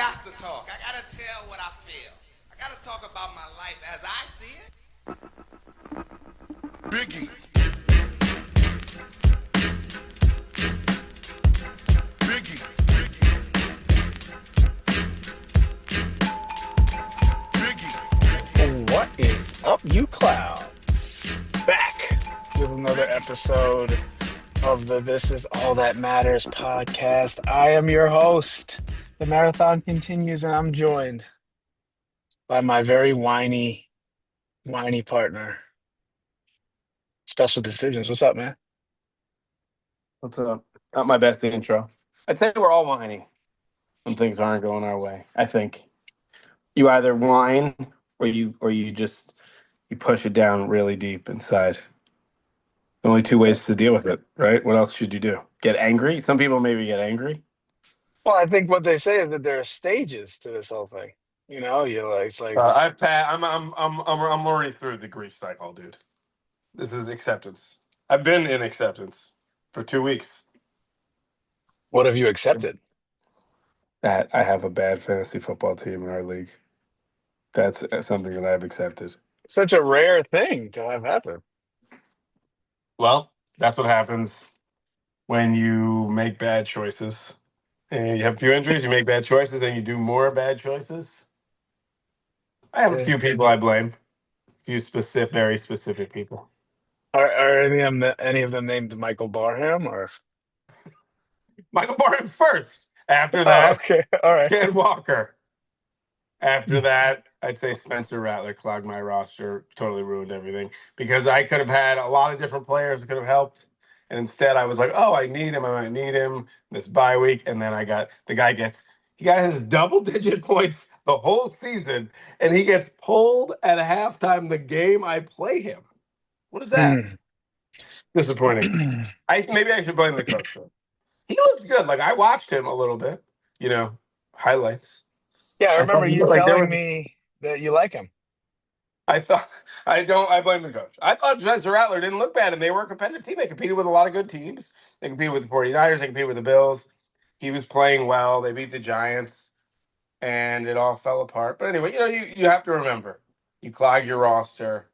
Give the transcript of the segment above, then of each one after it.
got to talk. I got to tell what I feel. I got to talk about my life as I see it. Biggie. Biggie. Biggie. What is up, you clouds? Back with another episode of the This Is All That Matters podcast. I am your host. The marathon continues, and I'm joined by my very whiny partner. Special Decisions. What's up, man? What's up? Not my best intro. I'd say we're all whining when things aren't going our way. I think you either whine or you push it down really deep inside. Only two ways to deal with it, right? What else should you do? Get angry? Some people maybe get angry. Well, I think what they say is that there are stages to this whole thing. You know, it's like I'm already through the grief cycle, dude. This is acceptance. I've been in acceptance for 2 weeks. what have you accepted? That I have a bad fantasy football team in our league. That's something that I've accepted. Such a rare thing to have happen. Well, that's what happens when you make bad choices. And you have a few injuries, you make bad choices, and you do more bad choices. I have a few people I blame. A few very specific people. Are any of them named Michael Barham or? Michael Barham first. After Oh, that, okay, all right. Ken Walker. After that, I'd say Spencer Rattler clogged my roster, totally ruined everything. Because I could have had a lot of different players that could have helped. And instead I was like, oh, I might need him this bye week. And then he got his double-digit points the whole season, and he gets pulled at halftime the game I play him. What is that? Disappointing. Maybe I should blame the coach. He looked good. Like, I watched him a little bit, highlights. Yeah, I I thought remember you like there telling was me that you like him. I blame the coach. I thought Spencer Rattler didn't look bad, and they were a competitive team. They competed with a lot of good teams. They competed with the 49ers. They competed with the Bills. He was playing well. They beat the Giants, and it all fell apart. But anyway, you have to remember, you clog your roster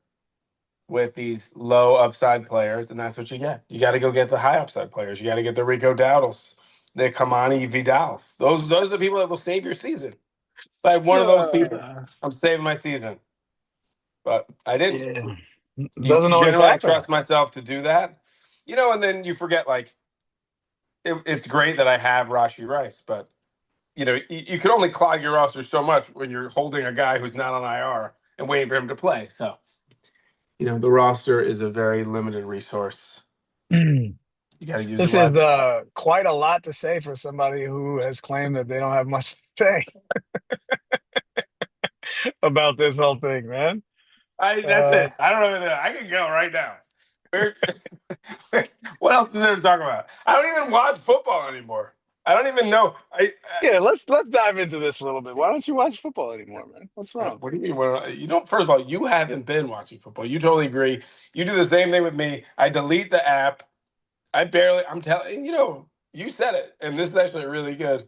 with these low upside players, and that's what you get. You got to go get the high upside players. You got to get the Rico Dowdles, the Kamani Vidals. Those are the people that will save your season. If I had one of those people, I'm saving my season. But I didn't. Yeah, You doesn't always generally happen. trust myself to do that, and then you forget, like, it's great that I have Rashi Rice, but you can only clog your roster so much when you're holding a guy who's not on IR and waiting for him to play. So, the roster is a very limited resource. You got to use it This is wisely. quite a lot to say for somebody who has claimed that they don't have much to say about this whole thing, man. That's it. I don't know. I can go right now. What else is there to talk about? I don't even watch football anymore. I don't even know. Yeah, let's dive into this a little bit. Why don't you watch football anymore, man? What's wrong? What do you mean? First of all, you haven't been watching football. You totally agree. You do the same thing with me. I delete the app. I'm telling you said it, and this is actually really good.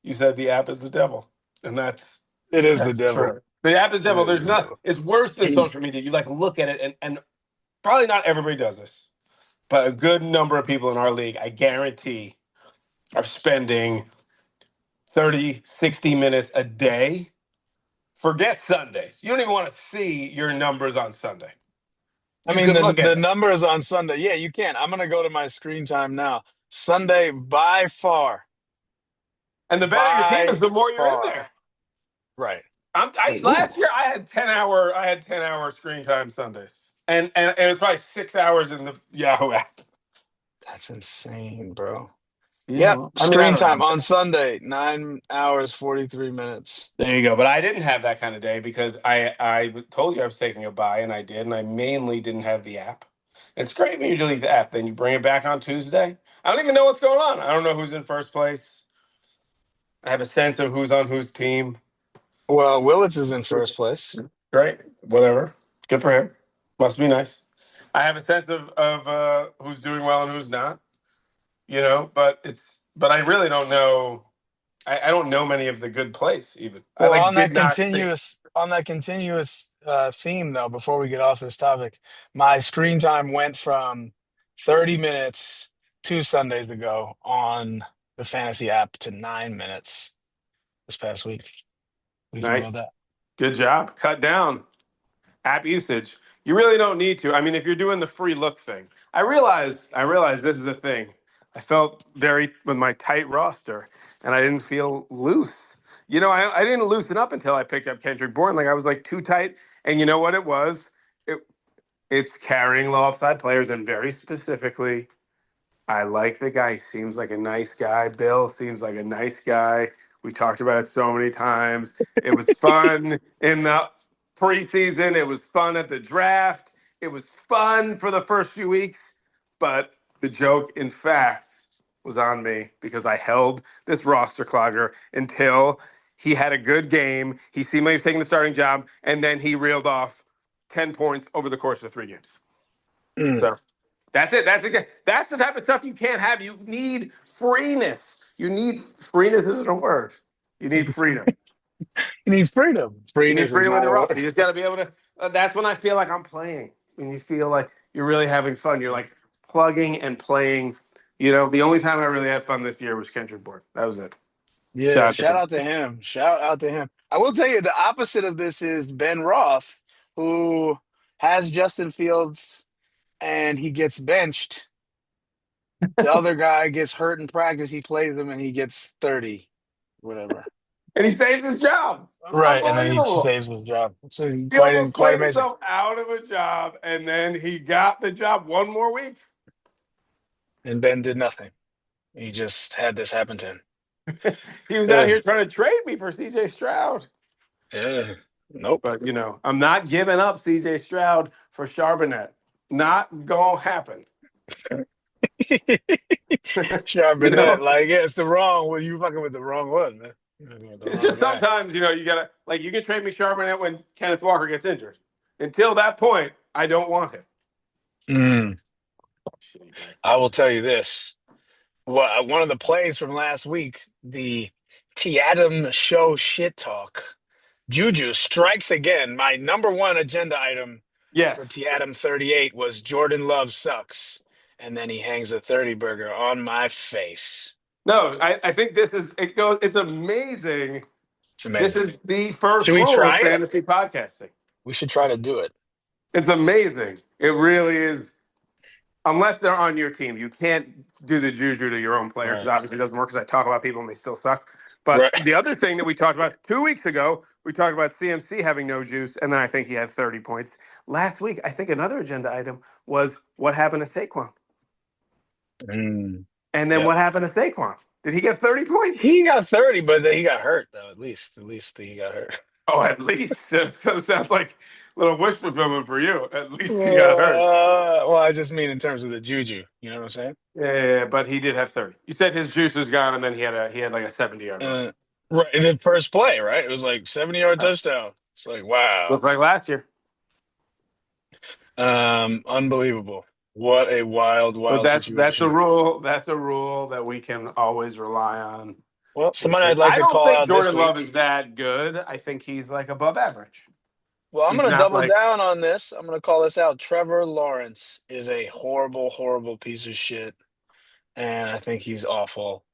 You said the app is the devil, and that's It is the devil. true. The app is It devil. is There's the not. devil. It's worse than social media. You look at it, and probably not everybody does this, but a good number of people in our league, I guarantee, are spending 30, 60 minutes a day. Forget Sundays. You don't even want to see your numbers on Sunday. I You mean, can the look at the it. numbers on Sunday. Yeah, you can. I'm gonna go to my screen time now. Sunday by far. And the better your team By is, the more you're in far. there. Right. Last year I had 10-hour screen time Sundays. And it was probably 6 hours in the Yahoo app. That's insane, bro. Yeah. Yep. I mean, I Screen don't time know. on Sunday, 9 hours, 43 minutes. There you go. But I didn't have that kind of day because I told you I was taking a bye, and I did, and I mainly didn't have the app. It's great when you delete the app, then you bring it back on Tuesday. I don't even know what's going on. I don't know who's in first place. I have a sense of who's on whose team. Well, Willits is in first place. Great. Whatever. Good for him. Must be nice. I have a sense of who's doing well and who's not. But I really don't know. I don't know many of the good plays even. I Well, like did not see. on that continuous theme though, before we get off this topic, my screen time went from 30 minutes 2 Sundays ago on the fantasy app to 9 minutes this past week. What do you think about Nice. that? Good job. Cut down app usage. You really don't need to. I mean, if you're doing the free look thing, I realize this is a thing. I felt very with my tight roster, and I didn't feel loose. I didn't loosen up until I picked up Kendrick Bourne. Like I was like too tight, and you know what it was? It it's carrying low upside players, and very specifically I like the guy. He seems like a nice guy. Bill seems like a nice guy. We talked about it so many times. It was fun in the preseason. It was fun at the draft. It was fun for the first few weeks. But the joke, in fact, was on me because I held this roster clogger until he had a good game. He seemed like he was taking the starting job, and then he reeled off 10 points over the course of 3 games. Mm. So that's it. That's the type of stuff you can't have. You need freeness. Freeness isn't a word. You need freedom. You need freedom. You need Freeness is freedom with not your a roster. word. You just got to be able to. That's when I feel like I'm playing. When you feel like you're really having fun. You're like plugging and playing. The only time I really had fun this year was Kendrick Bourne. That was it. Shout Yeah, out to shout him. out to him. Shout out to him. I will tell you the opposite of this is Ben Roth, who has Justin Fields and he gets benched. The other guy gets hurt in practice. He plays him and he gets 30, whatever. And he saves his job. Right, and then he Unbelievable. saves his job. It's He almost quite played amazing. himself out of a job, and then he got the job one more week. And Ben did nothing. He just had this happen to him. He was out Yeah, here trying to trade me for CJ Stroud. yeah. Nope. But I'm not giving up CJ Stroud for Charbonnet. Not gonna happen. you Charbonnet, know, like, yeah, it's the wrong one. You fucking with the wrong one, man. You're fucking with the it's wrong just guy. sometimes you gotta you can trade me Charbonnet when Kenneth Walker gets injured. Until that point, I don't want him. Mm. Shitty I will backfields. tell you this. Well, one of the plays from last week, the TIATM show shit talk. Juju strikes again. My number one agenda item for Yes. TIATM 38 was Jordan Love sucks. And then he hangs a 30 burger on my face. No, I think this is it goes. It's amazing. It's This amazing. is the Should first we rule of try it? fantasy podcasting. We should try to do it. It's amazing. It really is. Unless they're on your team, you can't do the juju to your own player because Right. obviously it doesn't work. Because I talk about people and they still suck. But Right. the other thing that we talked about 2 weeks ago, we talked about CMC having no juice, and then I think he had 30 points. Last week, I think another agenda item was what happened to Saquon, Mm. and then Yeah. what happened to Saquon? Did he get 30 points? He got 30, but then he got hurt, though, at least. At least he got hurt. Oh, at least. So sounds like a little wish fulfillment for you. At least he got hurt. Well, I just mean in terms of the juju. You know what I'm saying? Yeah, but he did have 30. You said his juice was gone, and then he had like a 70-yard run. Right in the first play, right? It was like 70-yard touchdown. It's like, wow. Looked like last year. Unbelievable. What a wild, But wild that's a situation. rule. That's a rule that we can always rely on. Well, We'll someone see. I'd like I to don't call think out this Jordan Love week. is that good. I think he's like above average. Well, I'm He's going to not double like down on this. I'm going to call this out. Trevor Lawrence is a horrible, horrible piece of shit. And I think he's awful.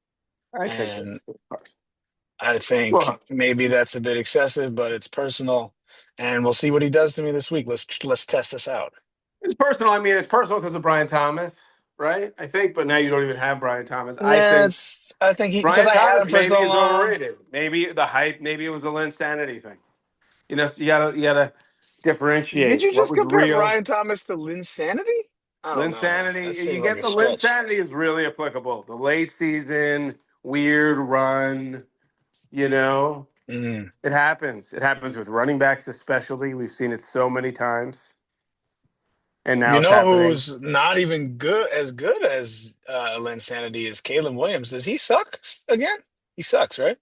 I think And that's the part. I think Well, maybe that's a bit excessive, but it's personal. And we'll see what he does to me this week. Let's test this out. it's personal. I mean, it's personal because of Brian Thomas, right? I think, but now you don't even have Brian Thomas. I Yeah, think it's I think because Brian I had Thomas him for maybe so is long. overrated. Maybe the hype. Maybe it was a Linsanity thing. So you gotta Did differentiate you what just was compare real. Brian Thomas to Linsanity? I don't know, man. That Linsanity, you seems like get a the stretch. Linsanity is really applicable. The late season, weird run, you know, Mm. it happens. It happens with running backs, especially. We've seen it so many times, and now You it's know happening. who's not even good as Linsanity is Caleb Williams. Does he suck again? He sucks, right?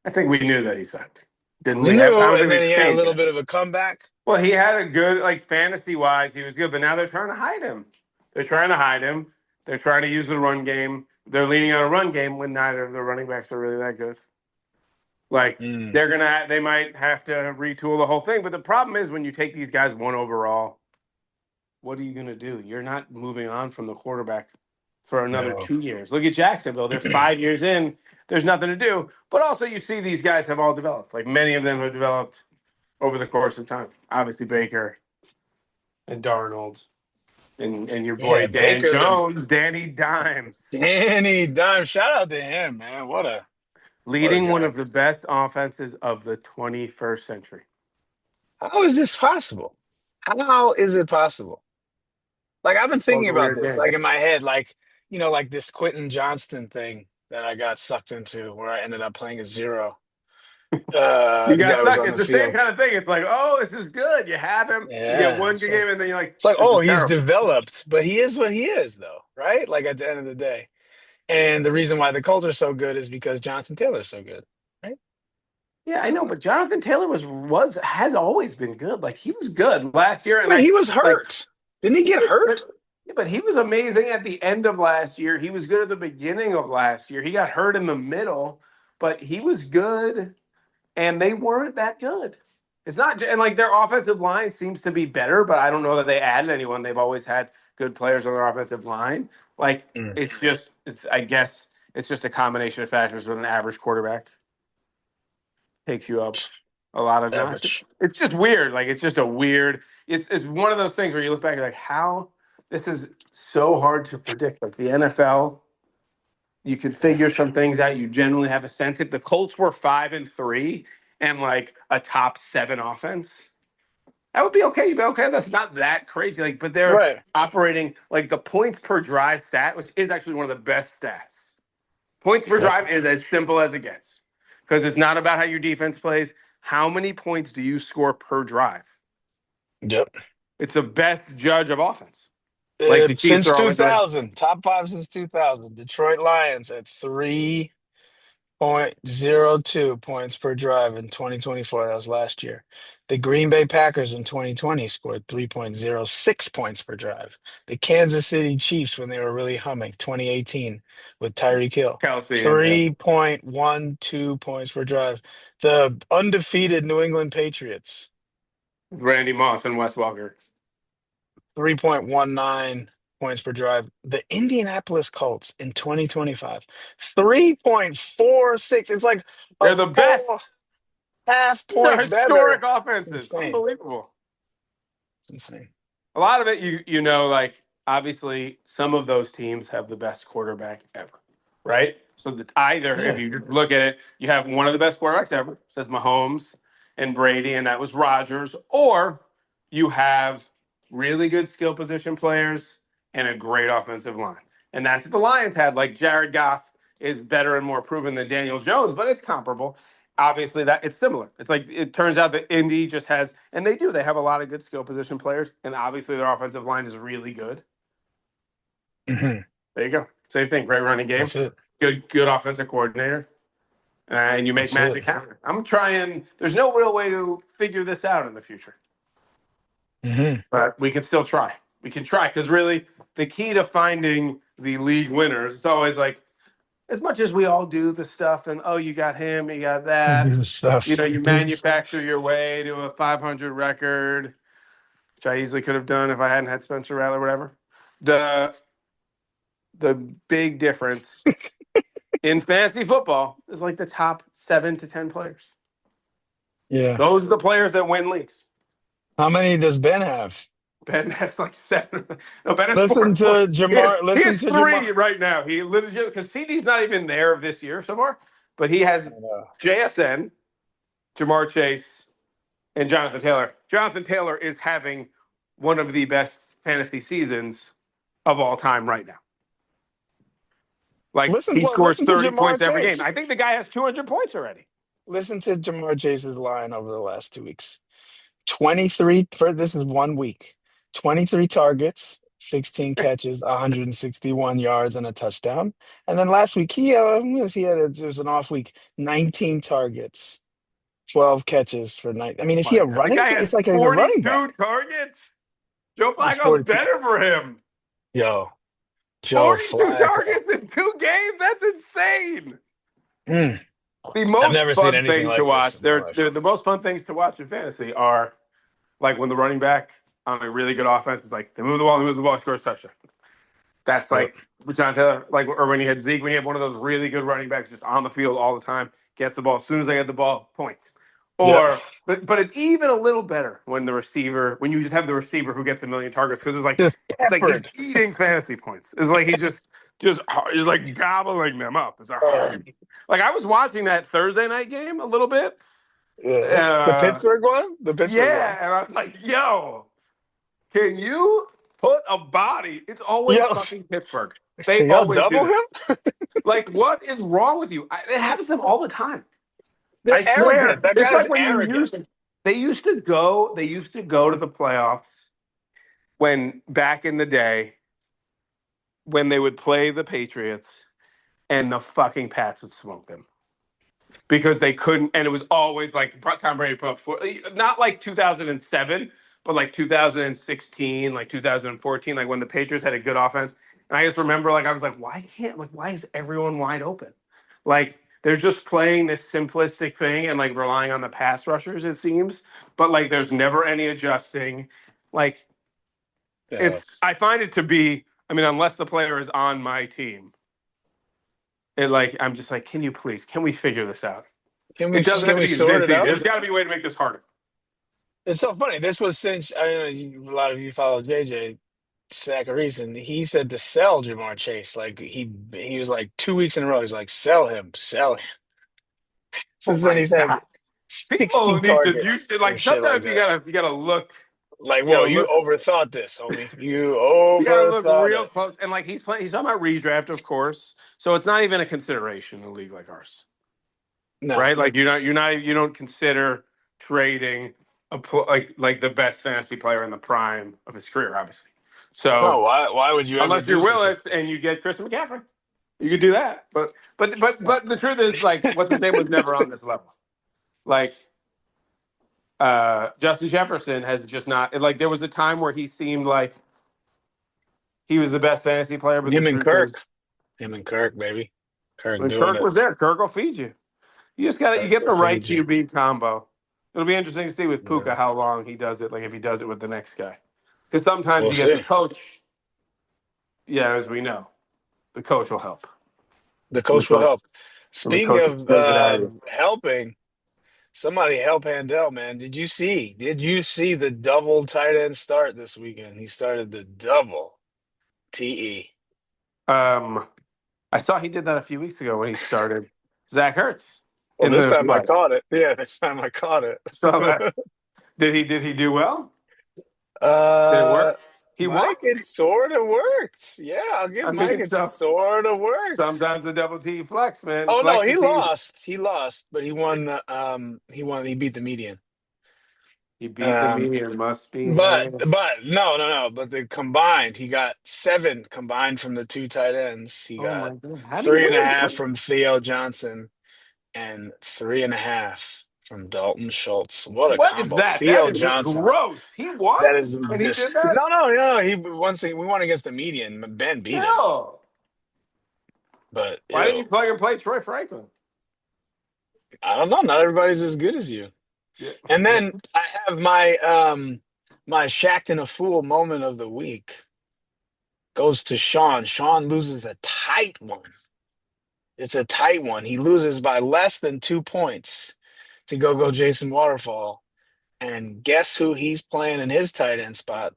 I think we knew that he sucked. Didn't We we? I knew, don't and think then we've he had a changed little that. bit of a comeback. Well, he had a good, like fantasy wise, he was good, but now they're trying to hide him. They're trying to hide him. They're trying to use the run game they're leaning on a run game when neither of the running backs are really that good. Like Mm, they might have to retool the whole thing. But the problem is when you take these guys one overall, what are you going to do? You're not moving on from the quarterback for another no. 2 years. Look at Jacksonville; they're 5 years in. There's nothing to do. But also, you see these guys have all developed. Like many of them have developed over the course of time. Obviously, Baker and Darnold and your boy Yeah, Dan Baker, the Jones, Danny Dimes, Danny Dime. Shout out to him, man. What a leading one guy. of the best offenses of the 21st century. How is this possible? How is it possible? Like I've been Well, thinking it's a about weird this, game. like in my head, like like this Quentin Johnston thing that I got sucked into, where I ended up playing a zero. You The got guy was stuck. on It's the the same field. kind of thing. It's like, oh, this is good. You have him. You get Yeah, one good game, and then you're like, it's like, this oh, is he's terrible. developed, but he is what he is, though, right? Like at the end of the day. And the reason why the Colts are so good is because Jonathan Taylor's so good, right? Yeah, I know, but Jonathan Taylor has always been good. Like he was good last year, and But he was like hurt. Didn't he he get was, but, hurt? yeah, but he was amazing at the end of last year. He was good at the beginning of last year. He got hurt in the middle, but he was good, and they weren't that good. It's not, and like their offensive line seems to be better, but I don't know that they added anyone. They've always had good players on their offensive line. Like Mm, I guess it's just a combination of factors with an average quarterback takes you up a lot of notches. average. It's just weird. Like it's just a weird. It's one of those things where you look back and you're like, how this is so hard to predict. Like the NFL, you could figure some things out. You generally have a sense. If the Colts were 5-3 and like a top seven offense, that would be okay. You'd be okay. That's not that crazy. Like, but they're Right. operating like the points per drive stat, which is actually one of the best stats. Points per Yep. drive is as simple as it gets because it's not about how your defense plays. How many points do you score per drive? Yep. It's the best judge of offense. Like the Chiefs Since are always like, 2000, top five since 2000. Detroit Lions at 3.02 points per drive in 2024. That was last year. The Green Bay Packers in 2020 scored 3.06 points per drive. The Kansas City Chiefs, when they were really humming, 2018 with Tyreek Hill, Kelsey and 3.12 points per drive. The undefeated New England Patriots, Randy Moss and Wes Welker. 3.19 points per drive. The Indianapolis Colts in 2025, 3.46. It's like a They're the full best. half They're point historic better. It's offenses. insane. Unbelievable. It's insane. A lot of it, like obviously some of those teams have the best quarterback ever, right? So that either if Yeah. you look at it, you have one of the best quarterbacks ever, says Mahomes and Brady, and that was Rodgers, or you have really good skill position players and a great offensive line, and that's what the Lions had. Like Jared Goff is better and more proven than Daniel Jones, but it's comparable. Obviously, that it's similar. It's like it turns out that Indy just has, and they have a lot of good skill position players, and obviously their offensive line is really good. Hmm. There you go. Same thing. Great running game. That's it. Good offensive coordinator, and you make That's it. magic happen. I'm trying. There's no real way to figure this out in the future, Hmm. but we can still try. We can try because really the key to finding the league winners is always like as much as we all do the stuff and oh you got him, you got that. Good stuff. You manufacture your way to a 500 record, which I easily could have done if I hadn't had Spencer Rattler or whatever. The the big difference in fantasy football is like the top 7 to 10 players. Yeah. Those are the players that win leagues. How many does Ben have? Ben has like seven. No, Ben has Listen four. to He has, Jamar. he Listen has to Jamar. three right now. He literally because CD's not even there this year so far, but he I has know. JSN, Jamar Chase, and Jonathan Taylor. Jonathan Taylor is having one of the best fantasy seasons of all time right now. Like he scores Listen to 30 Jamar points every game. Chase. I think the guy has 200 points already. Listen to Jamar Chase's line over the last 2 weeks. 23 for this is 1 week. 23 targets, 16 catches, 161 yards, and a touchdown. And then last week it was an off week. 19 targets, 12 catches for night. I mean, is he My a God. The running? guy has It's like he's a running 42 back. targets. Joe He's Flacco's 42. better for him. Yo, Joe 42 Flacco. targets in 2 games? That's insane. Mm. The I've most never seen fun anything things to like this watch, in my life. they're the most fun things to watch in fantasy are like when the running back on a really good offense is like, they move the ball, scores touchdown. That's Yep. like John Taylor, like, or when you had Zeke, when you have one of those really good running backs just on the field all the time, gets the ball. As soon as they get the ball, points. Yep. Or, but it's even a little better when when you just have the receiver who gets a million targets because Just it's like he's peppered. eating fantasy points. It's like he's like gobbling them up. It's a Uh, like I was watching that Thursday night game a little bit. the Pittsburgh one? The Pittsburgh one. Yeah, and I was like, yo, can you put a body? It's always Yo, fucking Pittsburgh. They can y'all always do double him? this. Like, what is wrong with you? It happens to them all the time. They're I arrogant. swear. That It's guy's like when arrogant. they used to go. They used to go to the playoffs when back in the day when they would play the Patriots and the fucking Pats would smoke them. Because they couldn't, and it was always like Tom Brady put up not like 2007, but like 2016, like 2014, like when the Patriots had a good offense. And I just remember, like, I was like, why is everyone wide open? Like, they're just playing this simplistic thing and like relying on the pass rushers, it seems, but like there's never any adjusting. Like, Yeah. I find it to be, I mean, unless the player is on my team, I'm just like, can we figure this out? Can we It doesn't have can to we be sort this it easy. out? There's got to be a way to make this harder. It's so funny. This was since I don't know a lot of you follow JJ Zacharias, and he said to sell Jamar Chase. Like he was like 2 weeks in a row. He's like, sell him, sell him. Oh Since then, my he's had god! People 60 need to you targets and like shit like sometimes that. you gotta look Like, you gotta whoa, you look overthought this, homie. You you gotta look overthought real it. close and like he's talking about redraft, of course. So it's not even a consideration in a league like ours, No. right? Like you don't consider trading like the best fantasy player in the prime of his career, obviously. No, So why would you ever unless you're do such a Willis and you get Christian McCaffrey, you could do that. But the truth is, like, what's his name was never on this level. Like Justin Jefferson has just not like there was a time where he seemed like he was the best fantasy player, but the him and truth is Kirk? Him and Kirk, baby. Kirk when doing Kirk it. was there, Kirk will feed you. You Kirk get or the right Fiji. QB combo. It'll be interesting to see with Yeah. Puka how long he does it, like if he does it with the next guy. Because sometimes We'll you get the see. coach, yeah, as we know, the coach will help. The And the coach will coach help. and the Speaking coach of scares it out of you. helping, somebody help Handel, man. Did you see? Did you see the double tight end start this weekend? He started the double TE. Um I saw he did that a few weeks ago when he started Zach Ertz Well, in this the time I what? caught it. Yeah, this time I caught it. So that did he do well? Did it uh, work? He won. Mike, it sort of worked. Yeah, I'll give I Mike mean, it so sort of worked. sometimes the double T flex, man. Oh no, Flex the he team. lost. He lost, but he won. He won. He beat the median. He beat the Um, median. Must be but nice. no. But the combined, he got seven combined from the two tight ends. He Oh got my god! How do you three and a win? half from Theo Johnson and three and a half from Dalton Schultz. What a What is combo! that? That Theo is Johnson. gross. He won, That is and he did just that. no. He once we won against the median. Ben beat him, No. but Why didn't ew. you plug and play Troy Franklin? I don't know. Not everybody's as good as you. Yeah. And then I have my shacked in a fool moment of the week goes to Sean. Sean loses a tight one. It's a tight one. He loses by less than 2 points to go Jason Waterfall. And guess who he's playing in his tight end spot?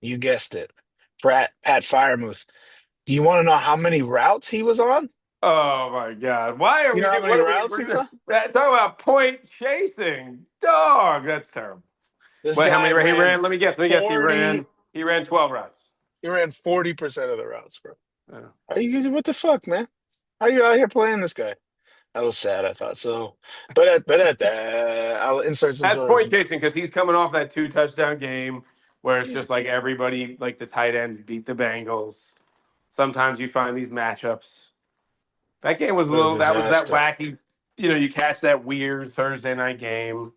You guessed it. Pat Firemouth. Do you want to know how many routes he was on? Oh my god! Why are You we know how doing? many What are we? routes he was on? Talking about point chasing, dog. That's terrible. This Wait, how guy many he ran ran? Let me guess. Let me guess. 40, He ran 12 routes. he ran 40% of the routes, bro. Yeah. Are you what the fuck, man? How you out here playing this guy? That was sad, I thought so. But I'll insert some That's sort of point chasing because he's coming off that 2 touchdown game where it's just like everybody, like the tight ends beat the Bengals. Sometimes you find these matchups. That game was a what a little. That was that disaster. wacky. You catch that weird Thursday night game.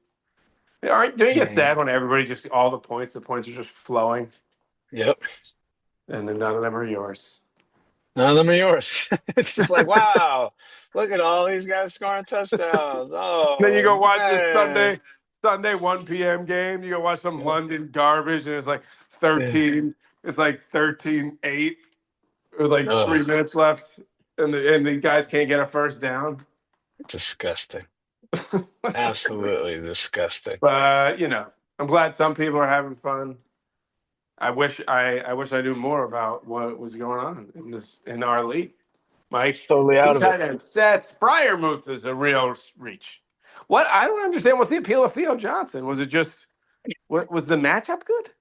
Don't you get Mm. sad when everybody just all the points are just flowing? Yep. and then none of them are yours. None of them are yours. It's just like, wow, look at all these guys scoring touchdowns. Then you Oh go watch this man. Sunday 1 p.m. game. You go watch some London garbage, and it's like 13. It's like 13-8. With like Ugh, 3 minutes left, and the guys can't get a first down. disgusting. Absolutely disgusting. But I'm glad some people are having fun. I wish I knew more about what was going on in our league. Mike, Totally two out of it. tight end sets. Freiermuth is a real reach. What I don't understand. What's the appeal of Theo Johnson? Was it just what was the matchup good?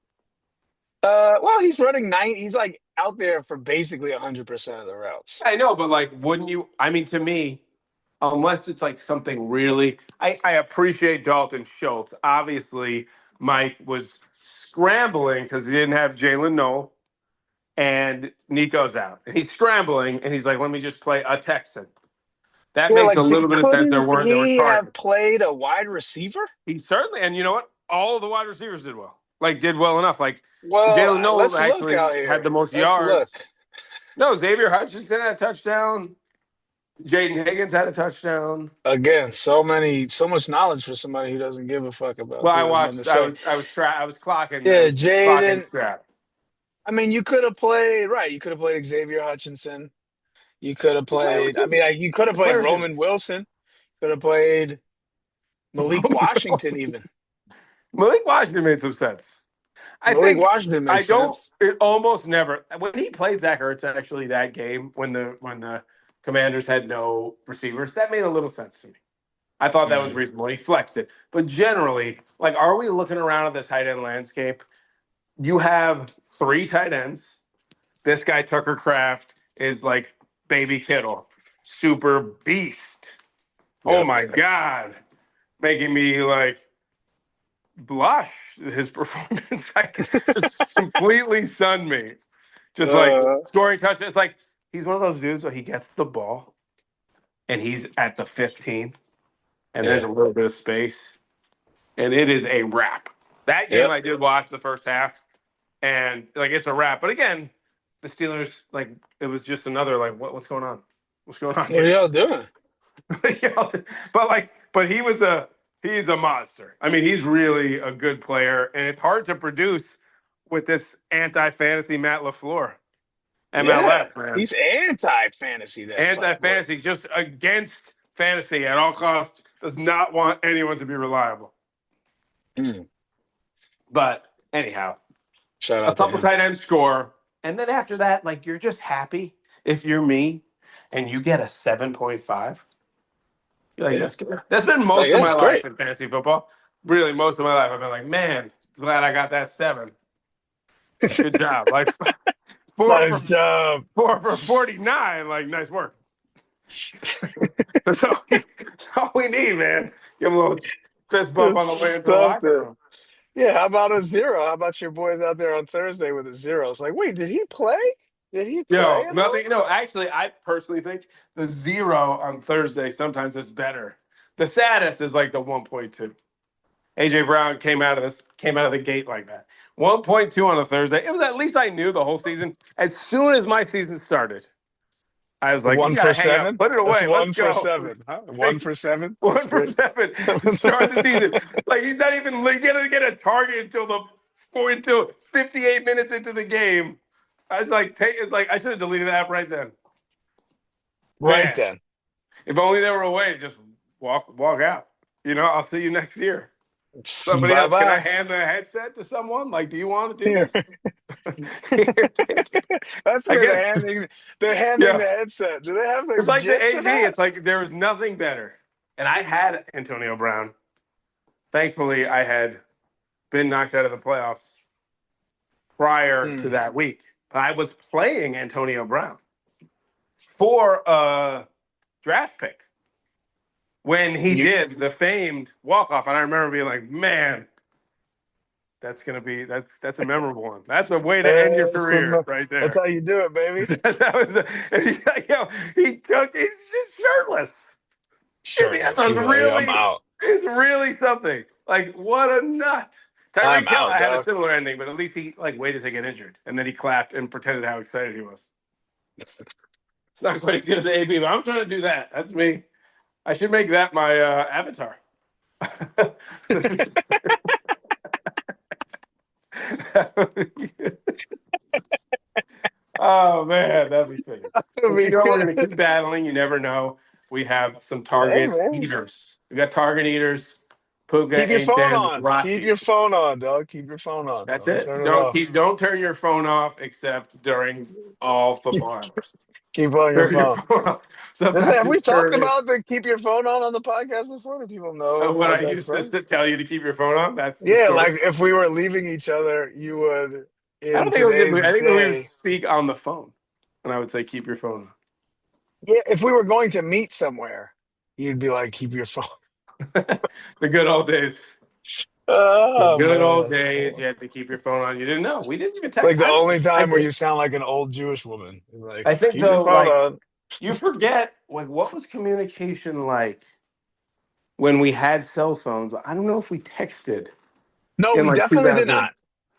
Well, he's running nine. He's like out there for basically 100% of the routes. I know, but like, wouldn't you? I mean, to me, unless it's like something really, I appreciate Dalton Schultz. Obviously, Mike was scrambling because he didn't have Jalen Noel and Nico's out. And he's scrambling and he's like, let me just play a Texan. That Yeah, makes a like, little bit of sense. There couldn't were he have targets. played a wide receiver? He certainly, and you know what? All of the wide receivers did well. Like, did well enough. Like, Well, Jalen Noel let's look actually out had here. the most Let's yards. look. No, Xavier Hutchinson had a touchdown. Jaden Higgins had a touchdown. Again, so much knowledge for somebody who doesn't give a fuck about, Well, who has nothing to say. I was clocking Yeah, Jaden. strap. I mean, you could have played, right. You could have played Xavier Hutchinson. You could have Why played, was I it? mean, you could have What played player was it? Roman Wilson. Could have played Malik Roman Washington, Wilson. even. Malik Washington made some sense. I Malik think Washington I makes don't. sense. It almost never when he played Zach Ertz actually that game when the Commanders had no receivers that made a little sense to me. I thought that was Mm. reasonable. He flexed it, but generally, like, are we looking around at the tight end landscape? You have three tight ends. This guy Tucker Kraft is like baby Kittle, super beast. Oh Yep. my god, making me like blush. His performance like just completely stunned me. Just like Uh, scoring touchdowns. It's like he's one of those dudes where he gets the ball and he's at the 15 and there's yeah. a little bit of space and it is a wrap. That game Yep. I did watch the first half and like it's a wrap. But again, the Steelers like it was just another like what's going on? What's going on What are here? y'all doing? But he's a monster. I mean, he's really a good player, and it's hard to produce with this anti-fantasy Matt LaFleur. Yeah. MLS, man. He's anti-fantasy, that fuckboy. Anti-fantasy, just against fantasy at all costs, does not want anyone to be reliable. Mm. But anyhow, Shout a out to couple him. tight end score, and then after that, like you're just happy if you're me, and you get a 7.5. You're like, Yeah. that's good. That's been Like, most of my that's life great. in fantasy football. Really, most of my life, I've been like, man, glad I got that 7. Good job. Like four Nice for job. 49. Like, nice work. That's all we need, man. Give them a little fist bump on the way into the locker Something. room. Yeah, how about a zero? How about your boys out there on Thursday with a zero? It's like, wait, did he play? Did he play Yo, at all? nothing. No, actually, I personally think the 0 on Thursday sometimes is better. The saddest is like the 1.2. AJ Brown came out of the gate like that. 1.2 on a Thursday. It was at least I knew the whole season. As soon as my season started, I was like, you One for gotta hang up, seven? put it That's away, let's one for go. seven. Huh? One for seven? One That's for good. 7 to start the season. Like he's not even gonna get a target until 58 minutes into the game. It's like I should have deleted the app right then. Right Man, then. if only there were a way to just walk out. I'll see you next year. Somebody Bye else? Can I bye. hand the headset to someone? Like, do you want to do Here. this? Here, take it. That's I good. guess, They're handing yeah. the headset. Do they have the It's like the gist of AV. that? It's like there was nothing better. And I had Antonio Brown. Thankfully, I had been knocked out of the playoffs prior to Hmm. that week. But I was playing Antonio Brown for a draft pick when he You, did the famed walk off, and I remember being like, "Man, that's a memorable one. That's a way to end your career right that's there." how you do it, baby. That was, and he's like, he's just shirtless. In the end, Shirtless. He's like, I'm out. it's really something. Like, what a nut I'm Tyreek Hill out, had a dog. similar ending, but at least he like waited to get injured, and then he clapped and pretended how excited he was. It's not quite as good as AB, but I'm trying to do that. That's me. I should make that my avatar. Oh man, that'd be fitting. I But mean, we're gonna keep battling. You never know. We have some hey, target man. eaters. We got target eaters. Puka, Keep your phone Aiton, on. Keep Rossi. your phone on, dog. Keep your phone on. That's Don't it. turn it off. Don't turn your phone off except during all Keep, football hours. keep on your Turn your phone. phone off. Have Sometimes you we talked turn it. about the keep your phone on the podcast before? Do people know What what I that's used to from? tell you to keep your phone on. That's the Yeah, story. like if we were leaving each other, you would, I don't in think it was. today's I think we would day, speak on the phone, and I would say keep your phone yeah, if we were going to meet somewhere, you'd be like, keep your phone. on. The good old days. The Oh, good old man. days. You had to keep your phone on. You didn't know. We didn't even text. Like the only I time where did. you sound like an old Jewish woman. Like, I think keep your though, phone like on. you forget, like what was communication like when we had cell phones? I don't know if we texted No, in we like definitely did 2000, not.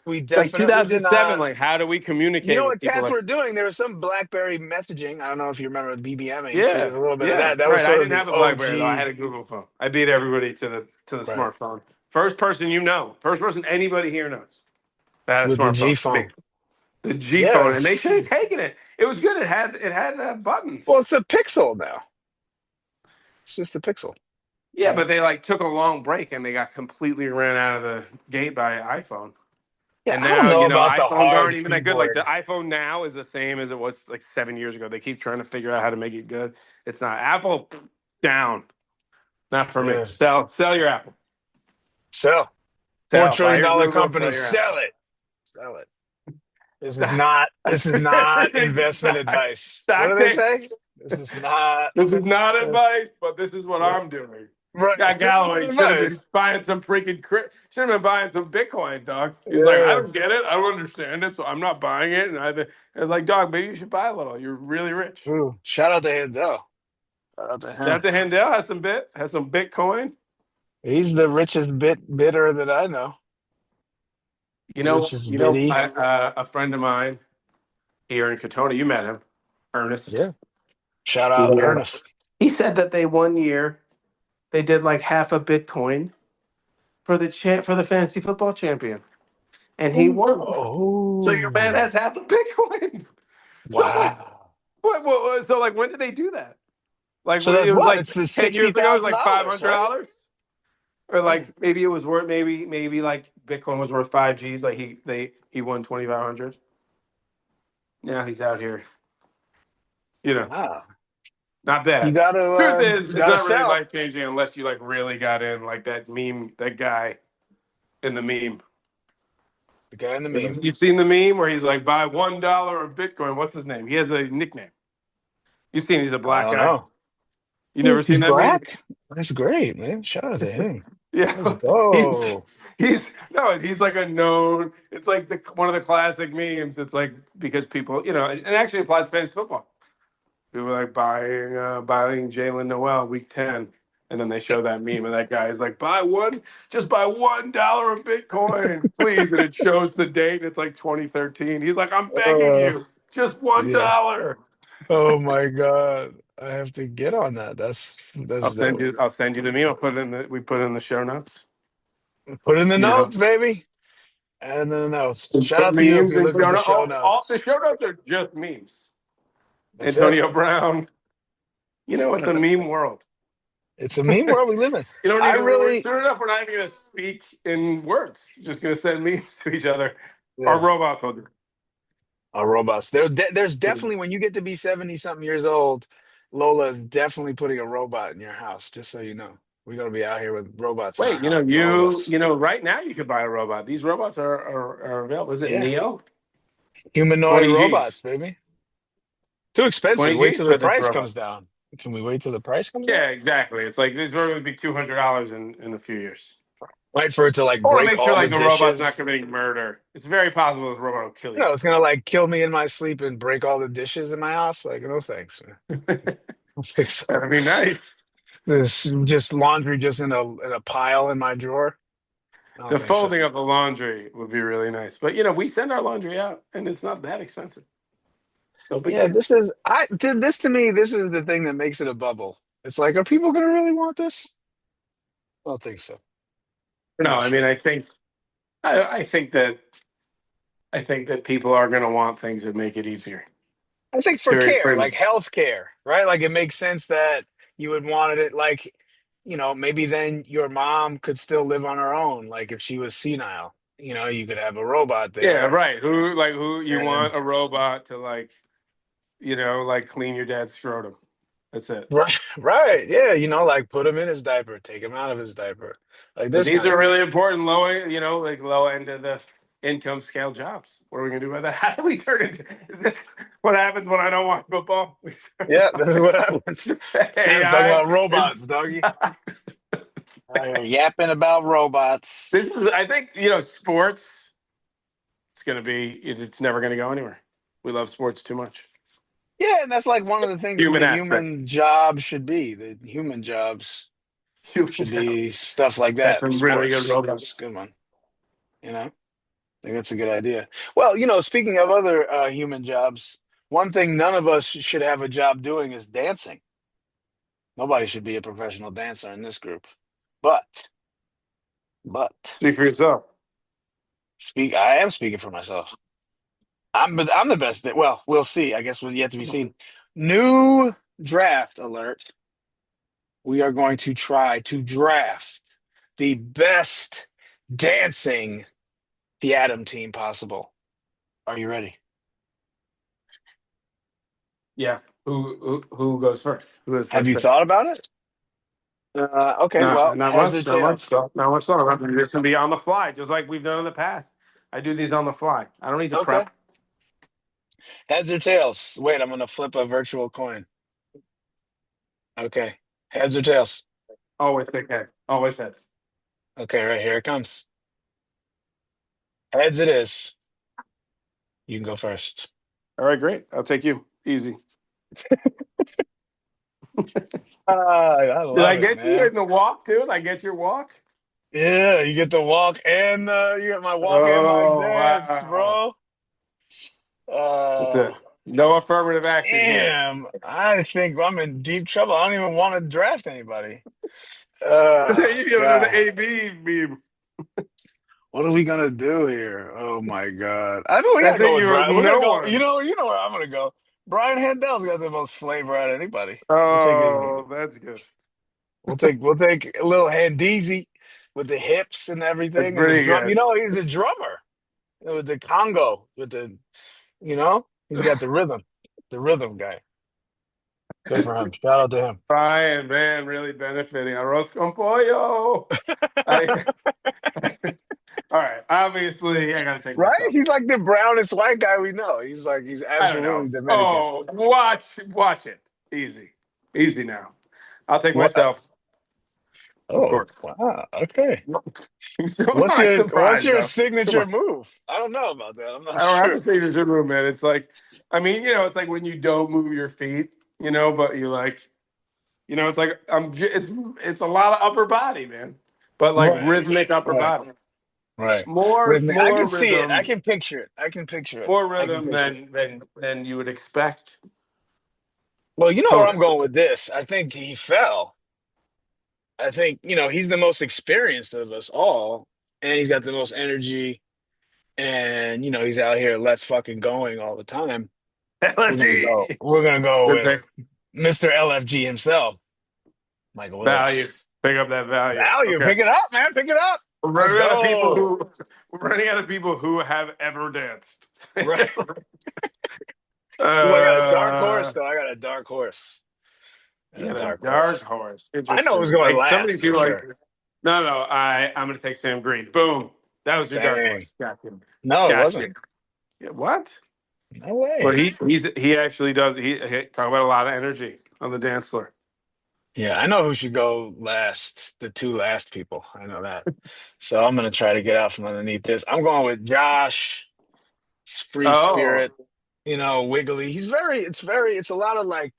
We like definitely did 2007. not. Like how do we You communicate know with what people? cats Like were doing? There was some BlackBerry messaging. I don't know if you remember BBMing. yeah, There's a little bit of yeah, that. That was right. I sort of didn't the have a BlackBerry though. I had OG, a Google phone. I beat everybody to the right? smartphone. First person you know, first person anybody here knows that had a With the G smartphone. Me, phone. the G phone, and they Yes. should have taken it. It was good. It had Well, buttons. it's a Pixel now. It's just a Pixel. Yeah, Yeah. but they like took a long break and they got completely ran out of the gate by iPhone. Yeah, And I don't now, know about the iPhones aren't hard even that good. Like the keyboard. iPhone now is the same as it was like 7 years ago. They keep trying to figure out how to make it good. It's not. Apple down. Not for me. Yeah. Sell your Apple. Sell. Four Sell. Buy trillion your dollar Google, company. sell your Apple. Sell it. Sell it. This is Stock, not. This is not everything investment stock. advice. What do Stock they takes. say? This is not. This is not advice, but this is what I'm doing. Right. Scott This is not Galloway should have been advice. buying some freaking should have been buying some Bitcoin, dog. He's like, I Yeah. don't get it, I don't understand it, so I'm not buying it. And it's like, dog, maybe you should buy a little. You're really rich. Ooh, shout out to him though. Shout out to him. Shout out to Handel has some Bitcoin. He's the richest bidder that I know. Richest biddy. A friend of mine here in Katona, you met him, Ernest. Yeah. Shout out Yeah. Ernest. He said that they 1 year they did like half a Bitcoin for the fantasy football champion, and he won. So your man Oh, has half a Bitcoin. So I'm like, wow. so like, when did they do that? Like, So that's it was what? like It's the 10 years ago. It was $60,000, like five hundred right? dollars, or Yeah. like maybe it was worth maybe like Bitcoin was worth 5 G's. Like he won 2,500. Now he's out here. Wow. Not You bad. gotta Truth is, it's gotta not really sell. life changing unless you like really got in like that meme, that guy in the meme. The guy in the meme. You've seen the meme where he's like, buy $1 of Bitcoin. What's his name? He has a nickname. You've seen he's a I black don't guy. know. You never seen He's that meme? black? That's great, man. Shout out to him. Let's Yeah, he's go. he's no, he's like a known. It's like one of the classic memes. It's like because people, and it actually applies to fantasy football. People are like buying Jalen Noel week 10, and then they show that meme, and that guy is like, just buy $1 of Bitcoin, please, and it shows the date. It's like 2013. He's like, I'm begging Uh, you, just one yeah. dollar. Oh my God. I have to get on that. That's dope. I'll send you the meme. We put it in the show notes. Put it in the You know, notes, baby. Add in the notes. Shout put out to you if memes you and look at show the notes. show All the notes. show notes are just memes. That's it. Antonio Brown. It's a meme world. It's a meme world we live in. You don't I even. really, Soon enough, we're not even going to speak in words. We're just going to send memes to each other. Our yeah, robots will do. are robots. There's definitely, when you get to be 70 something years old, Lola is definitely putting a robot in your house, just so you know. We're going to be out here with robots in our Wait, house, all of us. right now you could buy a robot. These robots are available. Is it Yeah. Neo? Humanoid 20 G's. robots, baby. Too expensive. 20 Wait G's till the for this price robot. comes down. Can we wait till the price comes down? Yeah, exactly. It's like this robot would be $200 in a few years. Wait for it to like I want to break make sure all the like the robot's not dishes. committing murder. It's very possible this robot will kill You you. know, it's gonna like kill me in my sleep and break all the dishes in my house. Like, no thanks, man. I don't think so. That'd be nice. There's just laundry just in a pile in my drawer. I don't The think so. folding of the laundry would be really nice. But we send our laundry out, and it's not that expensive. No big Yeah, deal. this to me, this is the thing that makes it a bubble. It's like, are people gonna really want this? I don't think so. No, Not I mean, sure. I think that people are going to want things that make it easier. I think for Very care, pretty. like health care, right? Like it makes sense that you would want it like, maybe then your mom could still live on her own, like if she was senile. You could have a robot Yeah, there. right. Who you And want a robot to like clean your dad's scrotum. That's it. right, right, yeah, like put him in his diaper, take him out of his diaper, like But this these kind are of thing. really important like low end of the income scale jobs. What are we gonna do about that? How do we turn into is this what happens when I don't watch football? Yeah, this is what happens. Time talking AI about robots, is doggy. Out here yapping about this robots. is I think, sports it's never gonna go anywhere. We love sports too much. Yeah, and that's like one of the things that Human the aspect. human jobs should be. The human jobs Human should be jobs. stuff like That's that. some really good Sports. It's a robots. good one. I think that's a good idea. Well, speaking of other human jobs, one thing none of us should have a job doing is dancing. Nobody should be a professional dancer in this group. But, but, Speak for yourself. I am speaking for myself. I'm the best. Well, we'll see. I guess we'll yet to be seen. New draft alert. We are going to try to draft the best dancing TIATM team possible. Are you ready? Yeah. Who goes first? Who goes Have first you pick? thought about it? Okay, No, well, not heads or much. Not much. tails? Not much. Not much. It's gonna be on the fly, just like we've done in the past. I do these on the fly. I don't need to Okay. prep. Heads or tails? Wait, I'm going to flip a virtual coin. Okay. Heads or tails? Always pick heads. Always heads. Okay, right here it comes. Heads it is. You can go first. All right, great. I'll take you. Easy. I Did I love it, get you man. in the walk too? Did I get your walk? Yeah, you get the walk and you get my walk and my Oh dance, wow. bro. That's Uh, it. No affirmative action here. Damn, I think I'm in deep trouble. I don't even want to draft anybody. You give it an God, AB meme. what are we gonna do here? Oh my God, I think we I gotta think go with you Brian. We're gonna no go. one. You know where I'm gonna go. Brian Handel's got the most flavor out of anybody. We'll take his name. Oh, that's good. We'll take a little Handeezy with the hips and That's everything and the pretty drum. good. He's a drummer with the Congo with the. He's got the rhythm guy. Good for him. Shout out to him. Brian, man, really benefiting. Arroz con pollo. I, all right. Obviously, I got to take Right? myself. He's like the brownest white guy we know. He's I don't know. absolutely Dominican. Oh, watch it. Easy. Easy now. I'll take What? myself, of Oh, course. wow. Okay. I'm still What's not what's surprised, your though. Come signature on. move? I don't know about that. I'm not I don't have sure. to say this in room, man. It's like, I mean, it's like when you don't move your feet, but you like, it's like it's a lot of upper body, man. But like Right. rhythmic upper Right. body. Right. More Rhythmic. I more can see it. I rhythm, can picture it. I can picture it. more I can rhythm picture it. than you would expect. Well, you know where I'm Totally. going with this. I think he fell. I think, he's the most experienced of us all, and he's got the most energy, and he's out here let's fucking going all the time. We're gonna go. LFG. We're gonna go Good with thing. Mr. LFG himself, Michael Value. Willis. Pick up that value. Value, Okay. pick it up, man. Pick it up. We're Let's running out of people go. who we're running out of people who have ever danced. Right. Ooh, I got a dark horse, uh, though. I got a dark horse. you And a got a dark dark horse. horse. I know who's Interesting. going Like some of these last for people like sure. no, I'm gonna take Sam Green. Boom. That was your dark Bang. horse. Gotcha. No, it Gotcha. wasn't. Yeah, what? No Well, way. he actually does. He talk about a lot of energy on the dance floor. Yeah, I know who should go last. The two last people. I know that. So I'm gonna try to get out from underneath this. I'm going with Josh. Free Oh, spirit. Wiggly. It's a lot of like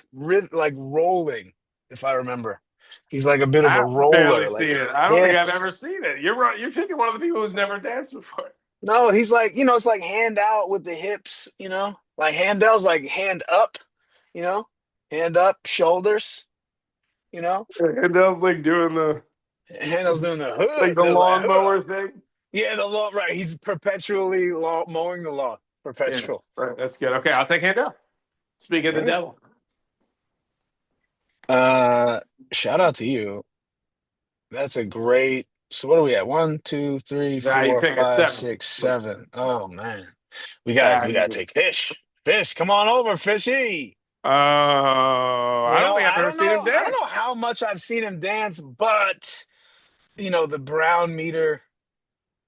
rolling, if I remember. He's like a bit of a I've barely roller, like seen it. I don't think I've hips. ever seen it. You're right. You're taking one of the people who's never danced before. No, he's like, it's like hand out with the hips, like Handel's like hand up, you know, hand up, shoulders, you know. And I was like doing the Handel's doing the like hood, the they're like, lawnmower huh. thing. Yeah, the lawn, right? He's perpetually mowing the lawn, Yeah, perpetual. right. That's good. Okay, I'll take Handel. Speak of All the right. devil. Uh, Shout out to you. That's a great. So what are we at? One, two, three, Now you four, pick a five, seven. 6, 7. Oh man, we gotta You- take fish. Fish, come on over, fishy. Oh, I don't think I've I ever don't seen him know. I don't know dance. how much I've seen him dance, but the brown meter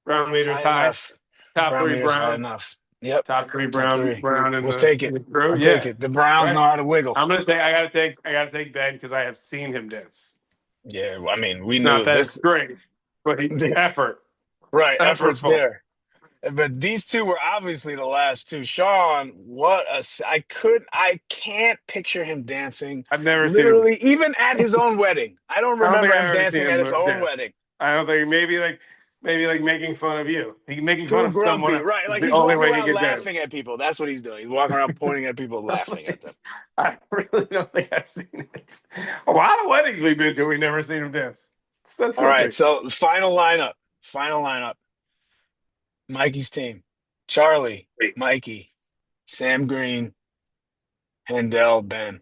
Brown meter's high high. enough. Top Brown three meter's high Brown. enough. Yep, Top three top Brown. three. Brown Let's take in it. the crew. I'll take Yeah. it. The Browns know Right. how to wiggle. I'm gonna take. I gotta take. I gotta take Ben because I have seen him dance. Yeah, well, I mean, we It's not knew that it's this. great, but effort, Right, effort's effortful. there. But these two were obviously the last two. Sean, I can't picture him dancing. I've never seen him. Literally, even at his own wedding. I don't I don't think remember him I've ever seen dancing at his him own dance. wedding. I don't think maybe like making fun of you. He making fun Too of someone grumpy. else Right, is like the he's only walking way he around could dance. laughing at people. That's what he's doing. He's walking around pointing at people, laughing at them. I really don't think I've seen it. A lot of weddings we've been to, we've never seen him dance. That's All right, something. so final lineup. Final lineup. Mikey's team. Charlie, Mikey, Sam Green, Handel, Ben.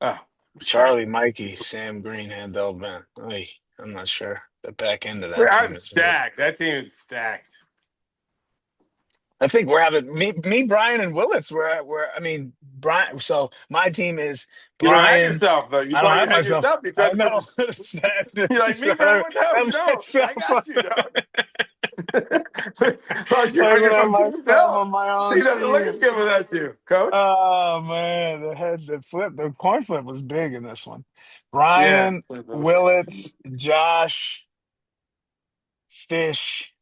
Oh, Charlie, Mikey, Sam Green, Handel, Ben. Oy, I'm not sure. The back end of that I'm team is weird. stacked. That team is stacked. I think we're having me, Brian, and Willits. I mean, Brian. So my team is You don't have Brian. yourself though. You I don't thought you have had myself. yourself. You I tried to put know. your. This You're like is me, Brian. No, have you don't. I myself got you, dog. Plus, I you're can have from myself Tell. on my He own doesn't look team. as good without you, Coach. Oh man, the coin flip was big in this one. Yeah. Brian, Willits, Josh, Fish,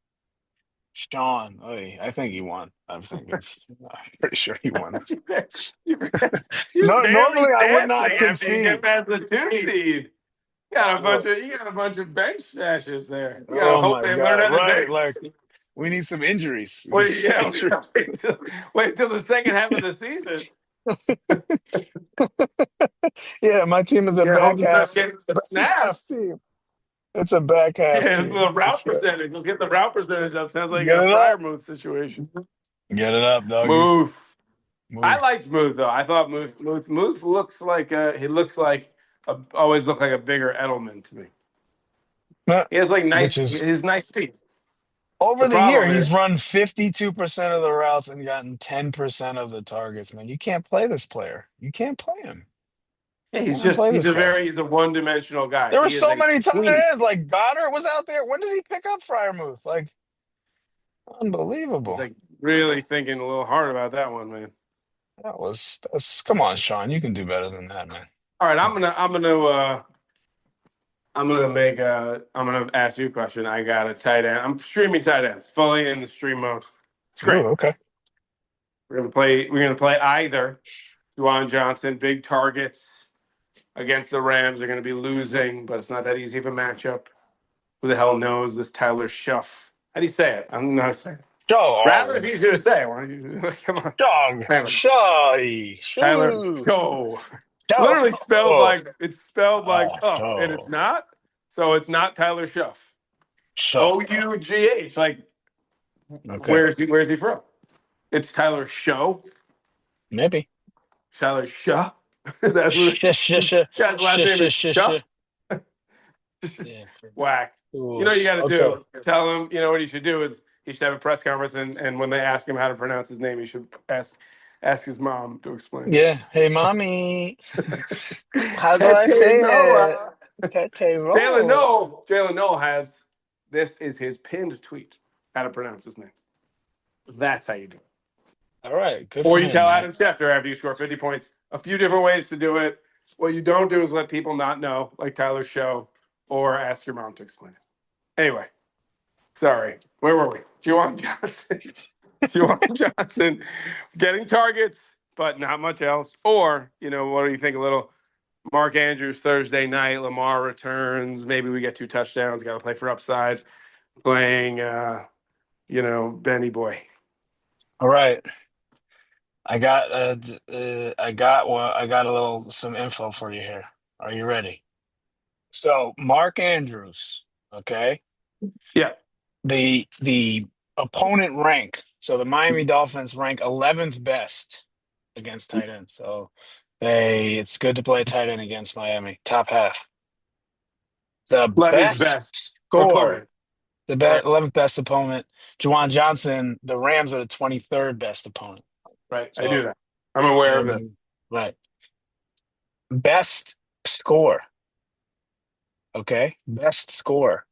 Sean. Oy, I think he won. I'm pretty sure he won. You No, barely normally I would danced not after you get concede. past the two seed. Oh, You got a bunch of bench stashes there. You gotta oh hope my they learn God! how to Right, dance. like we need some injuries. We need Wait, some yeah, we injuries. gotta wait till the second half of the season. Yeah, my team is a Yeah, hope back you start half, getting some back half snaps. team. It's a back half Yeah, team the for route sure. percentage. We'll get the route percentage up. Sounds like you Get got a it up, Fryermuth situation. get it up, doggy. Muth. I Move. liked Muth though. I thought Muth looks like he looks like always looked like a bigger Edelman to me. He has like Which is his nice feet. The over the year, problem he's is run 52% of the routes and gotten 10% of the targets, man. You can't play this player. You can't play him. yeah, You can't play he's this guy. he's a one dimensional guy. There were He is so a many tight tweener. ends. Like Goddard was out there. When did he pick up Fryermuth? Like, He's unbelievable. like really thinking a little hard about that one, man. That's come on, Sean. You can do better than that, man. All right, I'm gonna ask you a question. I got a tight end. I'm streaming tight ends fully in the stream mode. It's great. Ooh, okay. We're gonna play either Juwan Johnson, big targets against the Rams. They're gonna be losing, but it's not that easy of a matchup. Who the hell knows this Tyler Shuff? How do you say it? I'm not saying it. Rather, Dog. it's easier to say. Why don't you come on? Dog. Tyler, Shy. Tyler Shoo. Show. Dog. Literally spelled Oh. like it's spelled like and it's Show. not. So it's not Tyler Shuff. Show. OUGH. Like Okay. where's he from? It's Tyler Show. Maybe. Tyler Shaw. That's what Sh sh sh guy's last sh name is sh sh Shaw. sh. Yeah. Whack. Ooh, You know what you got to okay. do? Tell him. You know what he should do is he should have a press conference and when they ask him how to pronounce his name, he should ask his mom to explain. Yeah. Hey, mommy. How do I Tete say it? Noah. Tete roll. Jalen Noel has this is his pinned tweet. How to pronounce his name. That's how you do it. All right. Good Or for you him, tell man. Adam Schefter after you score 50 points. A few different ways to do it. What you don't do is let people not know, like Tyler's show, or ask your mom to explain it. Anyway, sorry. Where were we? Juwan Johnson. Juwan Johnson getting targets, but not much else. Or, what do you think? A little Mark Andrews Thursday night. Lamar returns. Maybe we get 2 touchdowns. Got to play for upside. Playing, Benny Boy. All right. I got some info for you here. Are you ready? So Mark Andrews, okay? Yeah. The opponent rank. So the Miami Dolphins rank 11th best against tight end. So it's good to play tight end against Miami. Top half. The 11th best best score, opponent. the Right. 11th best opponent, Juwan Johnson, the Rams are the 23rd best opponent. Right. I do So, that. I'm aware of this. right. Best score. Okay. Best score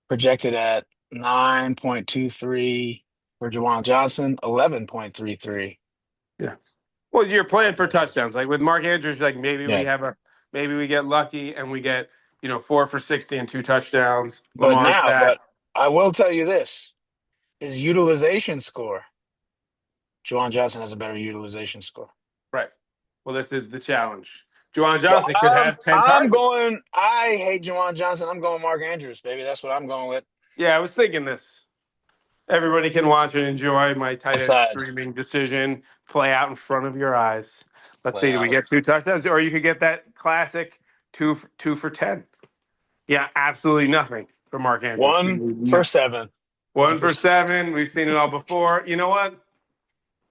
projected at 9.23 for Juwan Johnson, 11.33. Yeah. Well, you're playing for touchdowns. Like with Mark Andrews, like Yeah. maybe we get lucky and we get, 4 for 60 and 2 touchdowns. But Lamar's now, back. but I will tell you this, his utilization score. Juwan Johnson has a better utilization score. Right. Well, this is the challenge. Juwan So Johnson could have 10 I'm targets. going. I hate Juwan Johnson. I'm going Mark Andrews, baby. That's what I'm going with. Yeah, I was thinking this. Everybody can watch and enjoy my tight end Upside. streaming decision play out in front of your eyes. Let's Play see, do we out. get 2 touchdowns? Or you could get that classic two for 10. Yeah, absolutely nothing for Mark Andrews. One for No. 7. One 1 for for 7. 7. We've seen it all before. You know what?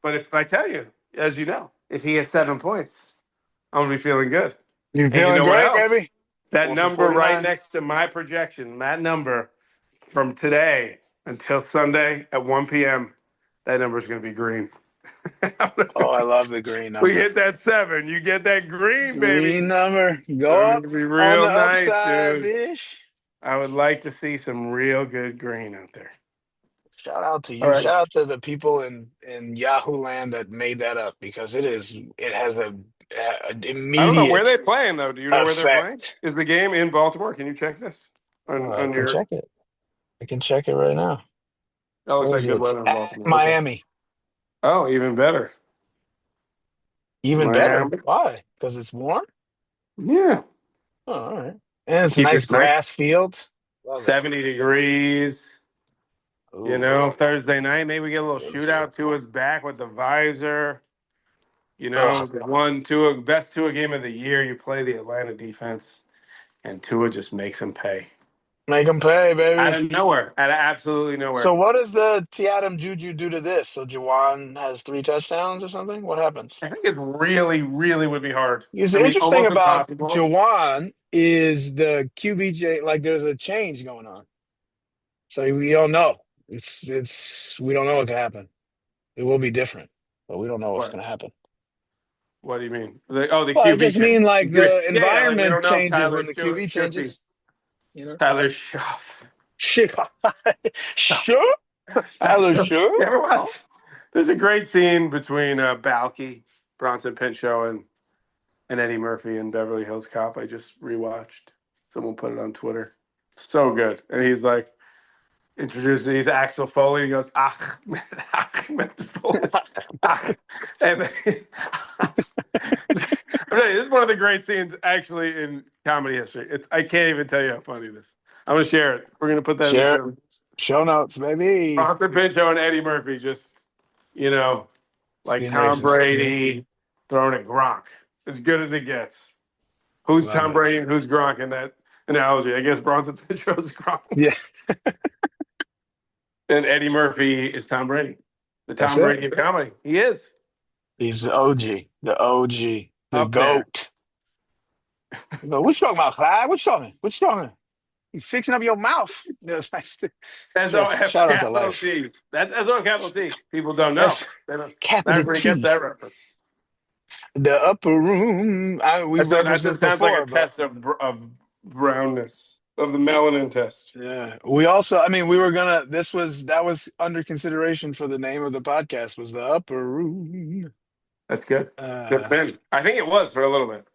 But if I tell you, as you know, if he has 7 points, I'm gonna be feeling good. You And you feeling know what great, else? baby? That 4 for number right 49. next to my projection, that number from today until Sunday at 1 p.m., that number is going to be green. Oh, I love the green We number. hit that 7. You get that green, baby. Green number. Go It's going up to be on the real nice, upside, dude. bish. I would like to see some real good green out there. Shout out to All you. right. Shout out to the people in Yahoo Land that made that up because it has an I don't know where they're immediate playing, though. Do you know where they're playing? effect. Is the game in Baltimore? Can you check this Oh, I on can your? check it. I can check it right now. That looks Where like is good it? It's weather in at Baltimore. Okay. Miami. Oh, even better. Even better. Miami. Why? Because it's warm? Yeah. Oh, all right. And it's a Keep nice it nice. grass field. Love it. 70 degrees. Ooh, Thursday night, maybe we get a little good. shootout. Tua's back with the visor. Ugh, The 1-2 best Tua game of the year. You play the Atlanta defense, and Tua just makes them pay make them pay, out baby. of nowhere, out of absolutely So nowhere. what does the TIATM Juju do to this? So Juwan has 3 touchdowns or something? What happens? I think it really, really would be hard. Because I the mean, interesting almost about impossible. Juwan is the QBJ, like there's a change going on. So we don't know. We don't know what can happen. It will be different, but we don't know what's What? going to happen. What do you mean? The Well, I QB just change. mean like the Yeah, like we environment don't know if changes Tyler when the QB should be changes. You know, Tyler Shuff. shit, sure, Tyler, You sure. ever Oh, watch? There's a great scene between Balky, Bronson Pinchot, and Eddie Murphy in Beverly Hills Cop. I just rewatched. Someone put it on Twitter. So good. And he's like, he's Axel Foley. He goes, Ahmed Foley. Ah. And I'm telling you, this is one of the great scenes actually in comedy history. I can't even tell you how funny this is. I'm going to share it. We're going to put that in the share show. show notes, baby. Bronson Pinchot and Eddie Murphy just, you know, It's like being Tom racist. Yeah. Brady throwing a Gronk. As good as it gets. Who's Love Tom it. Brady and who's Gronk in that analogy? I guess Bronson Pinchot's Gronk. Yeah, And Eddie Murphy is Tom Brady. The that's Tom it. Brady of comedy. He is. He's the OG, the Up there. GOAT. You go, what you talking about, Clyde? What you talking? What you talking? You fixing up your mouth? That's my S-O-F shout out to capital Life. T. That's S-O capital T. People don't know. That's They don't, not capital everybody gets T. that reference. The upper room. We've referenced That this sounds like a before, but test of brownness, of the melanin test. yeah. We also, I mean, we were gonna. That was under consideration for the name of the podcast. Was the upper room? That's good. That's Uh, been. I think it was for a little bit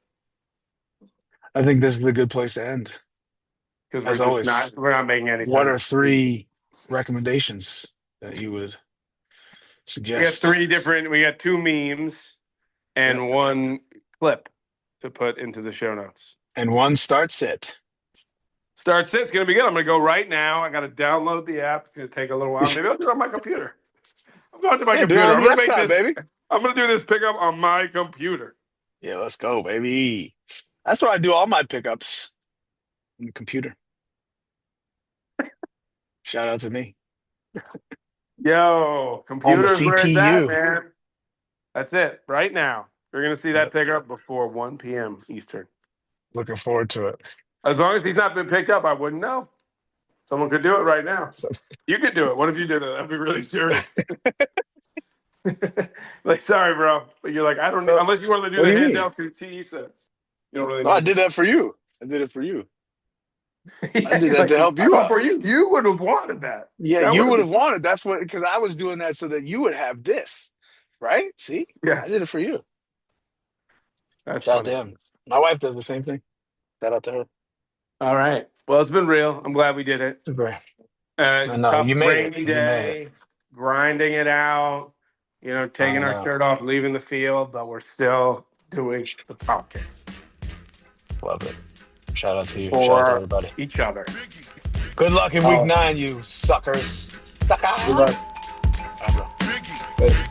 I think this is a good place to end. because As always, we're not making any what are sense. 3 recommendations that you would We got suggest? 3 different. We got 2 memes Yep. and 1 clip. to put into the show notes. And one starts it. Start sit. It's going to be good. I'm going to go right now. I got to download the app. It's going to take a little while. Maybe I'll do it on my computer. I'm going to my Yeah, do it computer. on I'm the going to make desktop, this. baby. I'm going to do this pickup on my computer. Yeah, let's go, baby. That's where I do all my pickups on the computer. Shout out to me. Yo, computer's where it's at, CPU. man. That's it. Right now. You're going to see that pickup before 1 p.m. Eastern. Looking forward to it. As long as he's not been picked up, I wouldn't know. Someone could do it right now. You could do it. What if you did it? That'd be really dirty. Like, sorry, bro. But you're like, I don't know. Unless you want to do What the do you mean? handheld through TE sets. You don't really No, need I did that for you. I did it for you. Yeah, I did he's that like, to help I you thought out. for you. You would have wanted that. Yeah, That you would've would have been- wanted. That's what, because I was doing that so that you would have this, right? See, Yeah. I did it for you. That's Shout out funny. to him. My wife does the same thing. Shout out to her. All right. Well, it's been real. I'm glad we did it. Super. I know, Tough you made it. rainy You made day, grinding it out, taking I our know. shirt off, leaving the field, but we're still doing the podcast Love it. Shout out to you. Shout out to for everybody. each other. Good luck in week 9, you suckers. Sucker. Good luck. All right, bro. Later.